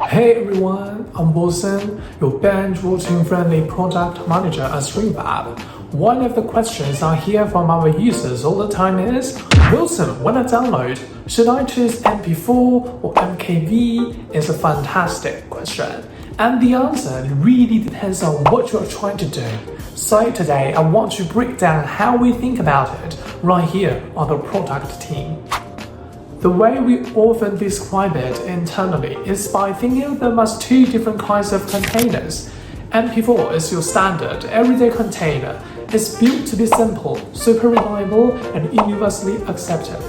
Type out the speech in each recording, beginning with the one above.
Hey everyone, I'm Wilson, your binge-watching friendly product manager at StreamFab. One of the questions I hear from our users all the time is, Wilson, when I download, should I choose MP4 or MKV? It's a fantastic question. And the answer really depends on what you're trying to do. So today I want to break down how we think about it right here on the product team. The way we often describe it internally is by thinking of them as two different kinds of containers. MP4 is your standard, everyday container. It's built to be simple, super reliable, and universally accepted.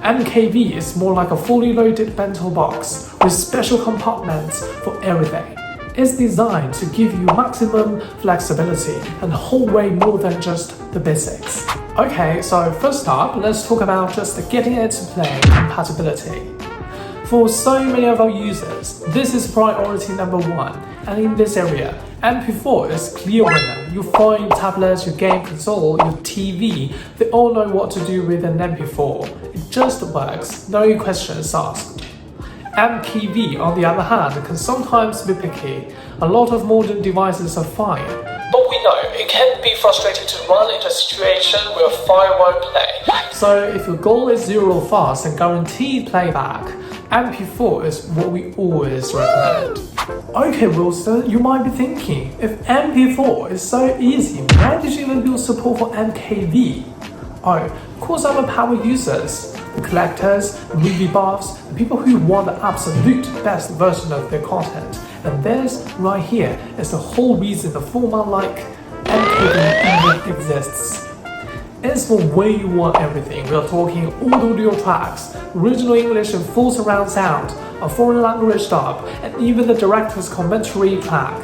MKV is more like a fully loaded bento box with special compartments for everything. It's designed to give you maximum flexibility and hold way more than just the basics. Okay, so first up, let's talk about just getting it to play compatibility. For so many of our users, this is priority number one, and in this area, MP4 is clear winner. Your phone, tablet, your game console, your TV, they all know what to do with an MP4. It just works, no questions asked. MKV, on the other hand, can sometimes be picky. A lot of modern devices are fine, but we know it can be frustrating to run into a situation where a file won't play. So if your goal is zero fast and guaranteed playback, MP4 is what we always recommend. Okay Wilson, you might be thinking, if MP4 is so easy, why did you even build support for MKV? Oh, of course our power users, the collectors, the movie buffs, the people who want the absolute best version of their content. And this right here is the whole reason the format like MKV even exists. It's for when you want everything. We are talking audio tracks, original English and full surround sound, a foreign language dub, and even the director's commentary track.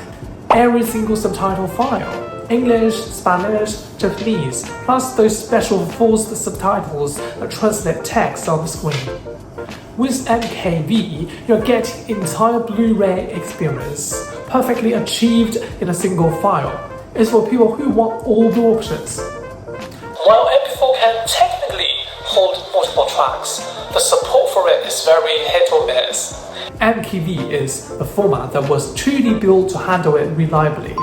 Every single subtitle file. English, Spanish, Japanese, plus those special forced subtitles that translate text on the screen. With MKV, you're getting entire Blu-ray experience, perfectly achieved in a single file. It's for people who want all the options. While MP4 can technically hold multiple tracks, the support for it is very hit or miss. MKV is a format that was truly built to handle it reliably.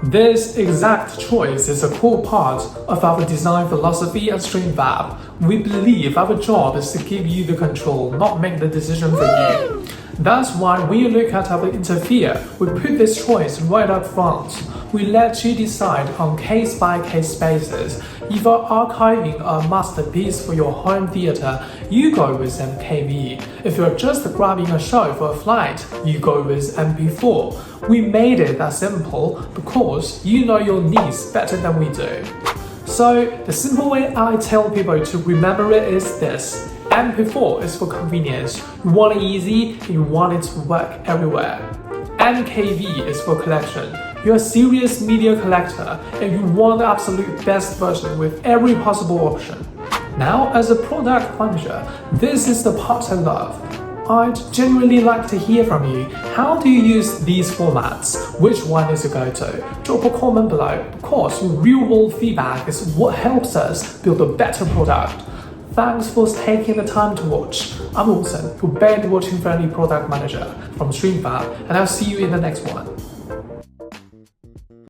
This exact choice is a core part of our design philosophy at StreamFab. We believe our job is to give you the control, not make the decision for you. That's why when you look at our interfere, we put this choice right up front. We let you decide on case-by-case basis. If you're archiving a masterpiece for your home theater, you go with MKV. If you're just grabbing a show for a flight, you go with MP4. We made it that simple because you know your needs better than we do. So the simple way I tell people to remember it is this. MP4 is for convenience. You want it easy and you want it to work everywhere. MKV is for collection. You're a serious media collector and you want the absolute best version with every possible option. Now, as a product manager, this is the part I love. I'd genuinely like to hear from you. How do you use these formats? Which one is your go-to? Drop a comment below. Of course, your real-world feedback is what helps us build a better product. Thanks for taking the time to watch. I'm Wilson, your binge-watching friendly product manager from StreamFab, and I'll see you in the next one.